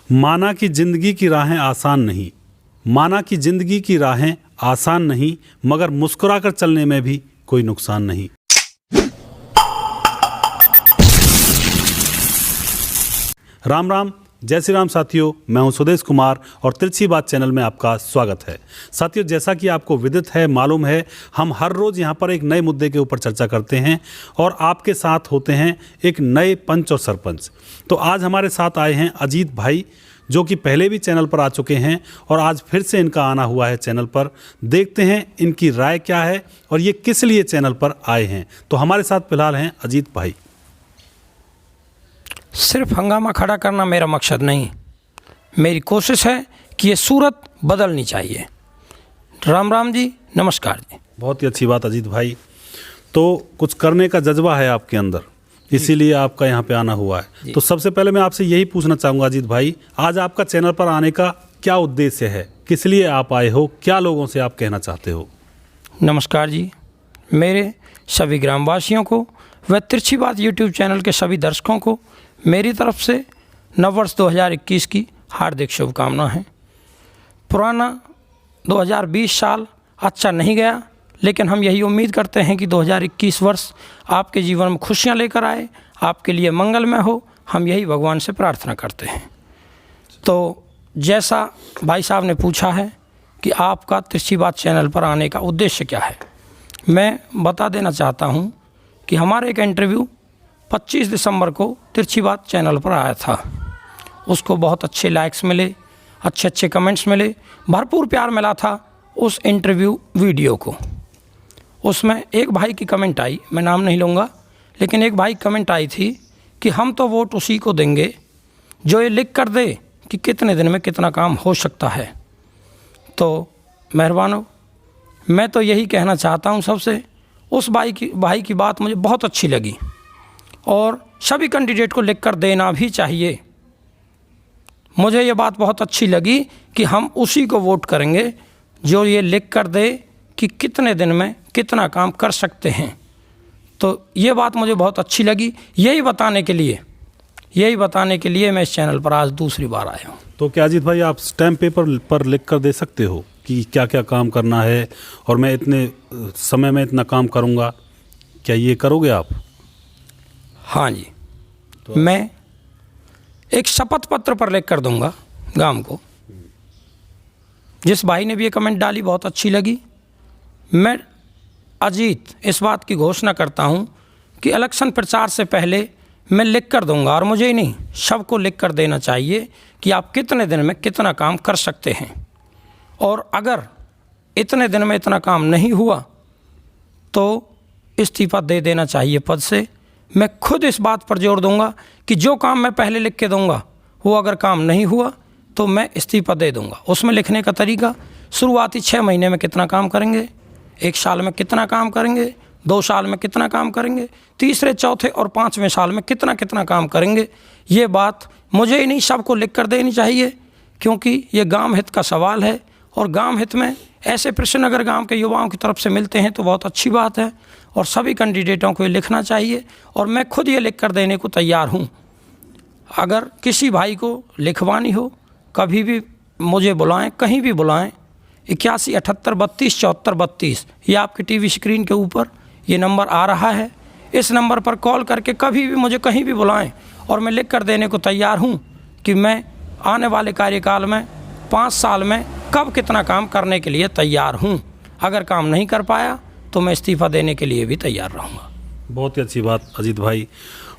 माना कि जिंदगी की राहें आसान नहीं, माना कि जिंदगी की राहें आसान नहीं, मगर मुस्कुराकर चलने में भी कोई नुकसान नहीं। राम राम, जय श्री राम साथियों। मैं हूं सुदेश कुमार और तिरछी बात चैनल में आपका स्वागत है। साथियों, जैसा कि आपको विदित है, मालूम है, हम हर रोज़ यहां पर एक नए मुद्दे के ऊपर चर्चा करते हैं और आपके साथ होते हैं एक नए पंच और सरपंच। तो आज हमारे साथ आए हैं अजीत भाई, जो कि पहले भी चैनल पर आ चुके हैं और आज फिर से इनका आना हुआ है चैनल पर। देखते हैं इनकी राय क्या है और ये किस लिए चैनल पर आए हैं। तो हमारे साथ फिलहाल हैं अजीत भाई। सिर्फ हंगामा खड़ा करना मेरा मकसद नहीं, मेरी कोशिश है कि ये सूरत बदलनी चाहिए। राम राम जी, नमस्कार जी। बहुत ही अच्छी बात अजीत भाई। तो कुछ करने का जज्बा है आपके अंदर, इसीलिए आपका यहाँ पे आना हुआ है। तो सबसे पहले मैं आपसे यही पूछना चाहूँगा अजीत भाई, आज आपका चैनल पर आने का क्या उद्देश्य है, किस लिए आप आए हो, क्या लोगों से आप कहना चाहते हो? नमस्कार जी, मेरे सभी ग्रामवासियों को व तिरछी बात यूट्यूब चैनल के सभी दर्शकों को मेरी तरफ से नववर्ष 2021 की हार्दिक शुभकामना है। पुराना 2020 साल अच्छा नहीं गया, लेकिन हम यही उम्मीद करते हैं कि 2021 वर्ष आपके जीवन में खुशियां लेकर आए, आपके लिए मंगलमय हो। हम यही भगवान से प्रार्थना करते हैं। तो जैसा भाई साहब ने पूछा है कि आपका तिरछी बात चैनल पर आने का उद्देश्य क्या है, मैं बता देना चाहता हूं कि हमारा एक इंटरव्यू 25 दिसंबर को तिरछी बात चैनल पर आया था। उसको बहुत अच्छे लाइक्स मिले, अच्छे अच्छे कमेंट्स मिले, भरपूर प्यार मिला था उस इंटरव्यू वीडियो को। उसमें एक भाई की कमेंट आई, मैं नाम नहीं लूँगा, लेकिन एक भाई कमेंट आई थी कि हम तो वोट उसी को देंगे जो ये लिख कर दे कि कितने दिन में कितना काम हो सकता है। तो मेहरबानों, मैं तो यही कहना चाहता हूँ सबसे, उस भाई की बात मुझे बहुत अच्छी लगी और सभी कैंडिडेट को लिख कर देना भी चाहिए। मुझे ये बात बहुत अच्छी लगी कि हम उसी को वोट करेंगे जो ये लिख कर दे कि कितने दिन में कितना काम कर सकते हैं। तो ये बात मुझे बहुत अच्छी लगी। यही बताने के लिए मैं इस चैनल पर आज दूसरी बार आया हूँ। तो क्या अजीत भाई, आप स्टैम्प पेपर पर लिख कर दे सकते हो कि क्या क्या काम करना है और मैं इतने समय में इतना काम करूँगा, क्या ये करोगे आप? हाँ जी, तो मैं एक शपथ पत्र पर लिख कर दूंगा गांव को। जिस भाई ने भी ये कमेंट डाली बहुत अच्छी लगी। मैं अजीत इस बात की घोषणा करता हूं कि इलेक्शन प्रचार से पहले मैं लिख कर दूंगा, और मुझे ही नहीं, सबको लिख कर देना चाहिए कि आप कितने दिन में कितना काम कर सकते हैं। और अगर इतने दिन में इतना काम नहीं हुआ तो इस्तीफा दे देना चाहिए पद से। मैं खुद इस बात पर जोर दूंगा कि जो काम मैं पहले लिख के दूंगा वो अगर काम नहीं हुआ तो मैं इस्तीफा दे दूंगा। उसमें लिखने का तरीका, शुरुआती 6 महीने में कितना काम करेंगे, 1 साल में कितना काम करेंगे, 2 साल में कितना काम करेंगे, तीसरे, चौथे और 5वें साल में कितना कितना काम करेंगे। ये बात मुझे ही नहीं, सबको लिख कर देनी चाहिए, क्योंकि ये गांव हित का सवाल है। और गांव हित में ऐसे प्रश्न अगर गांव के युवाओं की तरफ से मिलते हैं तो बहुत अच्छी बात है और सभी कैंडिडेटों को ये लिखना चाहिए। और मैं खुद ये लिख कर देने को तैयार हूँ। अगर किसी भाई को लिखवानी हो, कभी भी मुझे बुलाएं, कहीं भी बुलाएं। 81 78 32 74 32, ये आपकी टीवी स्क्रीन के ऊपर ये नंबर आ रहा है। इस नंबर पर कॉल करके कभी भी मुझे कहीं भी बुलाएं और मैं लिख कर देने को तैयार हूँ कि मैं आने वाले कार्यकाल में 5 साल में कब कितना काम करने के लिए तैयार हूँ। अगर काम नहीं कर पाया तो मैं इस्तीफा देने के लिए भी तैयार रहूँगा। बहुत ही अच्छी बात अजीत भाई।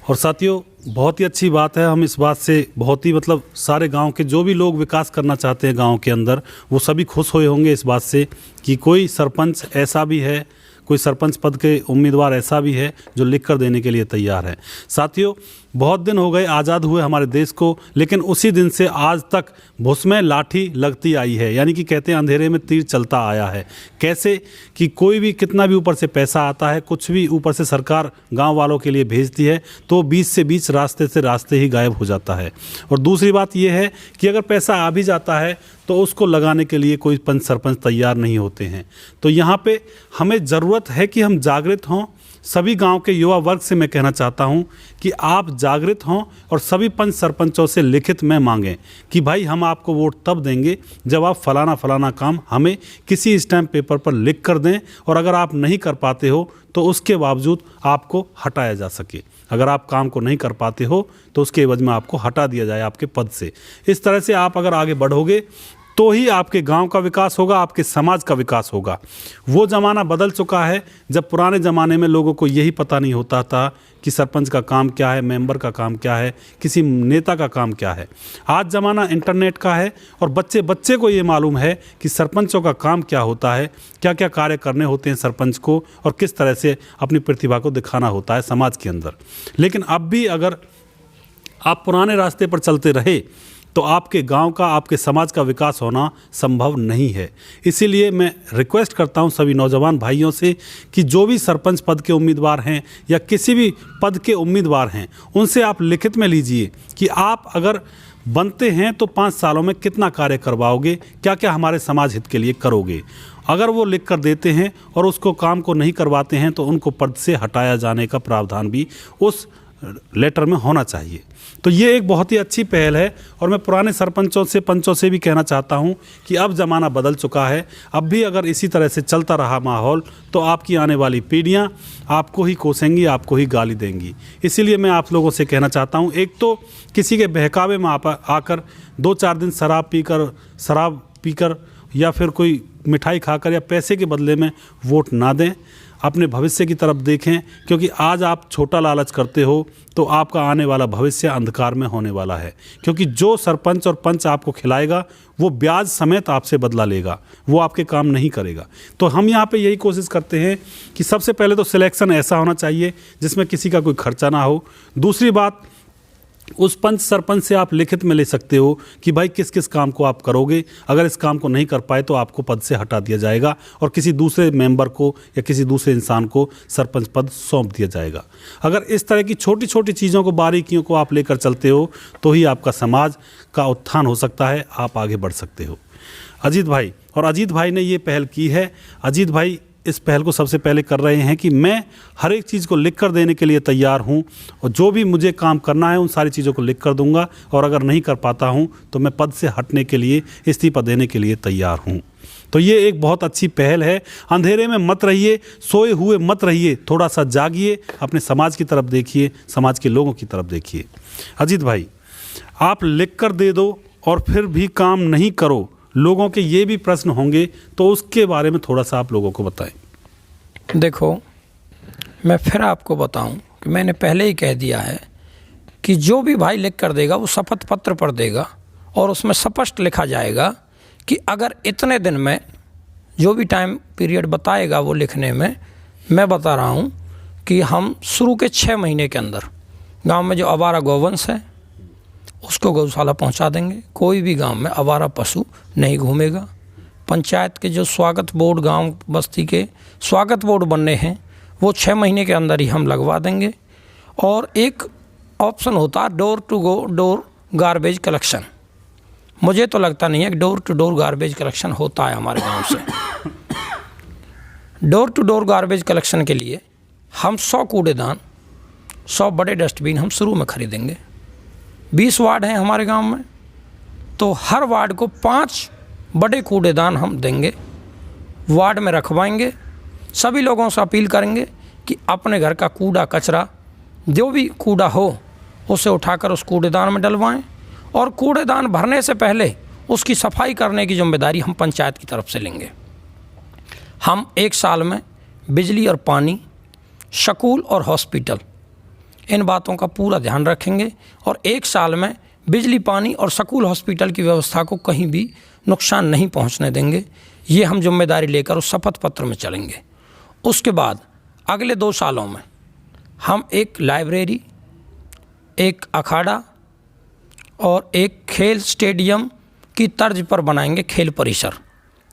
और साथियों, बहुत ही अच्छी बात है। हम इस बात से बहुत ही सारे गांव के जो भी लोग विकास करना चाहते हैं गांव के अंदर, वो सभी खुश हुए होंगे इस बात से कि कोई सरपंच ऐसा भी है, कोई सरपंच पद के उम्मीदवार ऐसा भी है जो लिख कर देने के लिए तैयार है। साथियों, बहुत दिन हो गए आज़ाद हुए हमारे देश को, लेकिन उसी दिन से आज तक भुस में लाठी लगती आई है, यानी कि कहते हैं अंधेरे में तीर चलता आया है। कैसे कि कोई भी कितना भी ऊपर से पैसा आता है, कुछ भी ऊपर से सरकार गांव वालों के लिए भेजती है तो बीच से बीच, रास्ते से रास्ते ही गायब हो जाता है। और दूसरी बात यह है कि अगर पैसा आ भी जाता है तो उसको लगाने के लिए कोई पंच सरपंच तैयार नहीं होते हैं। तो यहाँ पे हमें ज़रूरत है कि हम जागृत हों, सभी गांव के युवा वर्ग से मैं कहना चाहता हूं कि आप जागृत हों और सभी पंच सरपंचों से लिखित में मांगें कि भाई हम आपको वोट तब देंगे जब आप फलाना फलाना काम हमें किसी स्टैम्प पेपर पर लिख कर दें, और अगर आप नहीं कर पाते हो तो उसके बावजूद आपको हटाया जा सके। अगर आप काम को नहीं कर पाते हो तो उसके एवज में आपको हटा दिया जाए आपके पद से। इस तरह से आप अगर आगे बढ़ोगे तो ही आपके गांव का विकास होगा, आपके समाज का विकास होगा। वो ज़माना बदल चुका है जब पुराने ज़माने में लोगों को यही पता नहीं होता था कि सरपंच का काम क्या है, मेंबर का काम क्या है, किसी नेता का काम क्या है। आज ज़माना इंटरनेट का है और बच्चे बच्चे को ये मालूम है कि सरपंचों का काम क्या होता है, क्या क्या कार्य करने होते हैं सरपंच को, और किस तरह से अपनी प्रतिभा को दिखाना होता है समाज के अंदर। लेकिन अब भी अगर आप पुराने रास्ते पर चलते रहे तो आपके गांव का, आपके समाज का विकास होना संभव नहीं है। इसीलिए मैं रिक्वेस्ट करता हूं सभी नौजवान भाइयों से कि जो भी सरपंच पद के उम्मीदवार हैं या किसी भी पद के उम्मीदवार हैं, उनसे आप लिखित में लीजिए कि आप अगर बनते हैं तो 5 सालों में कितना कार्य करवाओगे, क्या क्या हमारे समाज हित के लिए करोगे। अगर वो लिख कर देते हैं और उसको काम को नहीं करवाते हैं तो उनको पद से हटाया जाने का प्रावधान भी उस लेटर में होना चाहिए। तो ये एक बहुत ही अच्छी पहल है और मैं पुराने सरपंचों से, पंचों से भी कहना चाहता हूँ कि अब ज़माना बदल चुका है। अब भी अगर इसी तरह से चलता रहा माहौल तो आपकी आने वाली पीढ़ियाँ आपको ही कोसेंगी, आपको ही गाली देंगी। इसीलिए मैं आप लोगों से कहना चाहता हूँ, एक तो किसी के बहकावे में आकर 2-4 दिन शराब पीकर या फिर कोई मिठाई खाकर या पैसे के बदले में वोट ना दें। अपने भविष्य की तरफ देखें, क्योंकि आज आप छोटा लालच करते हो तो आपका आने वाला भविष्य अंधकार में होने वाला है। क्योंकि जो सरपंच और पंच आपको खिलाएगा वो ब्याज समेत आपसे बदला लेगा, वो आपके काम नहीं करेगा। तो हम यहाँ पे यही कोशिश करते हैं कि सबसे पहले तो सिलेक्शन ऐसा होना चाहिए जिसमें किसी का कोई खर्चा ना हो। दूसरी बात, उस पंच सरपंच से आप लिखित में ले सकते हो कि भाई किस किस काम को आप करोगे, अगर इस काम को नहीं कर पाए तो आपको पद से हटा दिया जाएगा और किसी दूसरे मेंबर को या किसी दूसरे इंसान को सरपंच पद सौंप दिया जाएगा। अगर इस तरह की छोटी छोटी चीज़ों को, बारीकियों को आप लेकर चलते हो तो ही आपका समाज का उत्थान हो सकता है, आप आगे बढ़ सकते हो। अजीत भाई, और अजीत भाई ने ये पहल की है। अजीत भाई इस पहल को सबसे पहले कर रहे हैं कि मैं हर एक चीज़ को लिख कर देने के लिए तैयार हूं और जो भी मुझे काम करना है उन सारी चीज़ों को लिख कर दूंगा, और अगर नहीं कर पाता हूं तो मैं पद से हटने के लिए, इस्तीफा देने के लिए तैयार हूं। तो ये एक बहुत अच्छी पहल है। अंधेरे में मत रहिए, सोए हुए मत रहिए, थोड़ा सा जागिए, अपने समाज की तरफ देखिए, समाज के लोगों की तरफ देखिए। अजीत भाई, आप लिख कर दे दो और फिर भी काम नहीं करो, लोगों के ये भी प्रश्न होंगे, तो उसके बारे में थोड़ा सा आप लोगों को बताएं। देखो, मैं फिर आपको बताऊं कि मैंने पहले ही कह दिया है कि जो भी भाई लिख कर देगा वो शपथ पत्र पर देगा और उसमें स्पष्ट लिखा जाएगा कि अगर इतने दिन में, जो भी टाइम पीरियड बताएगा वो लिखने में, मैं बता रहा हूं कि हम शुरू के 6 महीने के अंदर गांव में जो आवारा गौवंश है उसको गौशाला पहुंचा देंगे। कोई भी गांव में आवारा पशु नहीं घूमेगा। पंचायत के जो स्वागत बोर्ड, गांव बस्ती के स्वागत बोर्ड बनने हैं वो 6 महीने के अंदर ही हम लगवा देंगे। और एक ऑप्शन होता है door to door garbage collection. मुझे तो लगता नहीं है कि door to door garbage collection होता है हमारे गांव से। Door to door garbage collection के लिए हम 100 कूड़ेदान, 100 बड़े डस्टबिन हम शुरू में खरीदेंगे। 20 वार्ड हैं हमारे गांव में, तो हर वार्ड को 5 बड़े कूड़ेदान हम देंगे, वार्ड में रखवाएंगे। सभी लोगों से अपील करेंगे कि अपने घर का कूड़ा कचरा, जो भी कूड़ा हो, उसे उठाकर उस कूड़ेदान में डलवाएं, और कूड़ेदान भरने से पहले उसकी सफाई करने की जिम्मेदारी हम पंचायत की तरफ से लेंगे। हम 1 साल में बिजली और पानी, स्कूल और हॉस्पिटल, इन बातों का पूरा ध्यान रखेंगे और 1 साल में बिजली, पानी और स्कूल, हॉस्पिटल की व्यवस्था को कहीं भी नुकसान नहीं पहुंचने देंगे। ये हम जिम्मेदारी लेकर उस शपथ पत्र में चलेंगे। उसके बाद अगले 2 सालों में हम एक लाइब्रेरी, एक अखाड़ा और एक खेल स्टेडियम की तर्ज पर बनाएंगे खेल परिसर।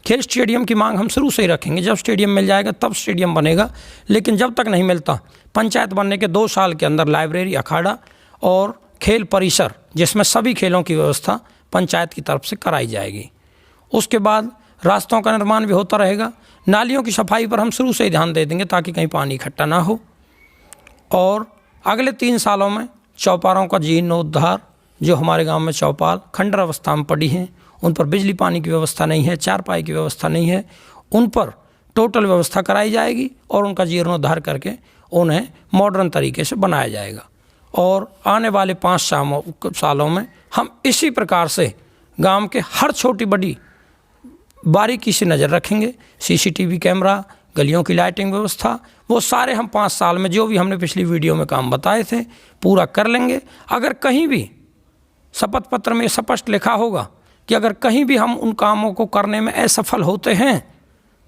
खेल स्टेडियम की मांग हम शुरू से ही रखेंगे। जब स्टेडियम मिल जाएगा तब स्टेडियम बनेगा, लेकिन जब तक नहीं मिलता, पंचायत बनने के 2 साल के अंदर लाइब्रेरी, अखाड़ा और खेल परिसर, जिसमें सभी खेलों की व्यवस्था पंचायत की तरफ से कराई जाएगी। उसके बाद रास्तों का निर्माण भी होता रहेगा। नालियों की सफाई पर हम शुरू से ही ध्यान दे देंगे ताकि कहीं पानी इकट्ठा ना हो। और अगले 3 सालों में चौपालों का जीर्णोद्धार, जो हमारे गांव में चौपाल खंडर अवस्था में पड़ी हैं, उन पर बिजली पानी की व्यवस्था नहीं है, चारपाई की व्यवस्था नहीं है, उन पर टोटल व्यवस्था कराई जाएगी और उनका जीर्णोद्धार करके उन्हें मॉडर्न तरीके से बनाया जाएगा। और आने वाले 5 सालों में हम इसी प्रकार से गांव के हर छोटी बड़ी बारीकी से नज़र रखेंगे। CCTV कैमरा, गलियों की लाइटिंग व्यवस्था, वो सारे हम 5 साल में जो भी हमने पिछली वीडियो में काम बताए थे पूरा कर लेंगे। अगर कहीं भी शपथ पत्र में स्पष्ट लिखा होगा कि अगर कहीं भी हम उन कामों को करने में असफल होते हैं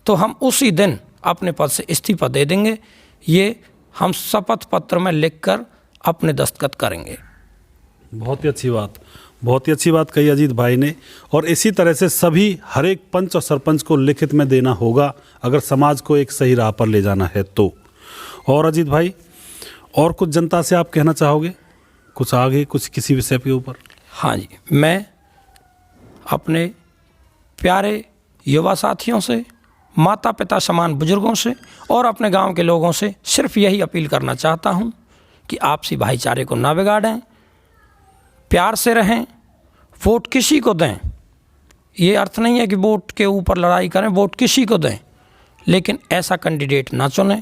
तो हम उसी दिन अपने पद से इस्तीफा दे देंगे। ये हम शपथ पत्र में लिखकर अपने दस्तखत करेंगे। बहुत ही अच्छी बात, बहुत ही अच्छी बात कही अजीत भाई ने। और इसी तरह से सभी हर एक पंच और सरपंच को लिखित में देना होगा अगर समाज को एक सही राह पर ले जाना है तो। और अजीत भाई, और कुछ जनता से आप कहना चाहोगे, कुछ आगे कुछ किसी विषय के ऊपर? हाँ जी, मैं अपने प्यारे युवा साथियों से, माता पिता समान बुजुर्गों से और अपने गांव के लोगों से सिर्फ यही अपील करना चाहता हूं कि आपसी भाईचारे को ना बिगाड़ें, प्यार से रहें, वोट किसी को दें। ये अर्थ नहीं है कि वोट के ऊपर लड़ाई करें, वोट किसी को दें, लेकिन ऐसा कैंडिडेट ना चुनें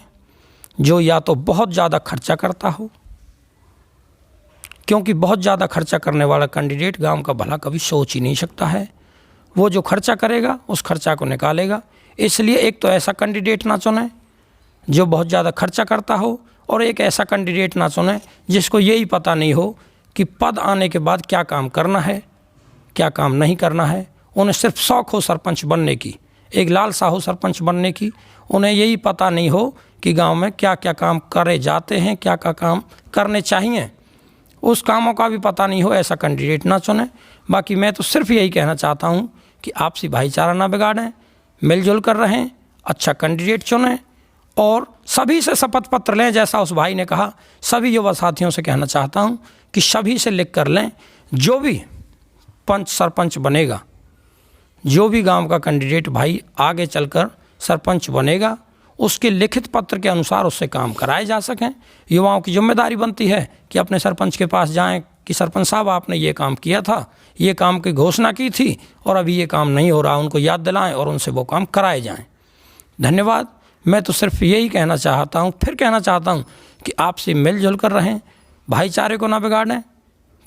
जो या तो बहुत ज़्यादा खर्चा करता हो, क्योंकि बहुत ज़्यादा खर्चा करने वाला कैंडिडेट गांव का भला कभी सोच ही नहीं सकता है। वो जो खर्चा करेगा उस खर्चा को निकालेगा। इसलिए एक तो ऐसा कैंडिडेट ना चुनें जो बहुत ज़्यादा खर्चा करता हो, और एक ऐसा कैंडिडेट ना चुनें जिसको यही पता नहीं हो कि पद आने के बाद क्या काम करना है, क्या काम नहीं करना है। उन्हें सिर्फ शौक़ हो सरपंच बनने की, एक लालसा हो सरपंच बनने की, उन्हें यही पता नहीं हो कि गांव में क्या क्या काम करे जाते हैं, क्या क्या काम करने चाहिए, उस कामों का भी पता नहीं हो, ऐसा कैंडिडेट ना चुनें। बाकी मैं तो सिर्फ यही कहना चाहता हूं कि आपसी भाईचारा ना बिगाड़ें, मिलजुल कर रहें, अच्छा कैंडिडेट चुनें और सभी से शपथ पत्र लें। जैसा उस भाई ने कहा, सभी युवा साथियों से कहना चाहता हूं कि सभी से लिख कर लें। जो भी पंच सरपंच बनेगा, जो भी गांव का कैंडिडेट भाई आगे चलकर सरपंच बनेगा, उसके लिखित पत्र के अनुसार उससे काम कराए जा सकें। युवाओं की जिम्मेदारी बनती है कि अपने सरपंच के पास जाएं कि सरपंच साहब आपने ये काम किया था, ये काम की घोषणा की थी और अभी ये काम नहीं हो रहा, उनको याद दिलाएं और उनसे वो काम कराए जाएं। धन्यवाद। मैं तो सिर्फ यही कहना चाहता हूँ, फिर कहना चाहता हूँ कि आपसे मिलजुल कर रहें, भाईचारे को ना बिगाड़ें।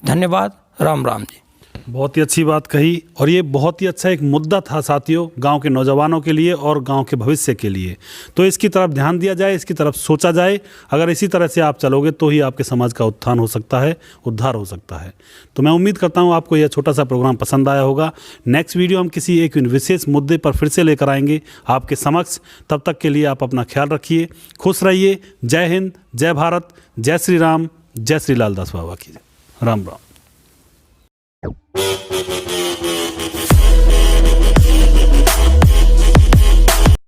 धन्यवाद। राम राम जी। बहुत ही अच्छी बात कही, और ये बहुत ही अच्छा एक मुद्दा था साथियों, गांव के नौजवानों के लिए और गांव के भविष्य के लिए। तो इसकी तरफ ध्यान दिया जाए, इसकी तरफ सोचा जाए। अगर इसी तरह से आप चलोगे तो ही आपके समाज का उत्थान हो सकता है, उद्धार हो सकता है। तो मैं उम्मीद करता हूँ आपको यह छोटा सा प्रोग्राम पसंद आया होगा। नेक्स्ट वीडियो हम किसी एक विशेष मुद्दे पर फिर से लेकर आएंगे आपके समक्ष। तब तक के लिए आप अपना ख्याल रखिए, खुश रहिए। जय हिंद, जय भारत, जय श्री राम, जय श्री लाल दास बाबा की। राम राम।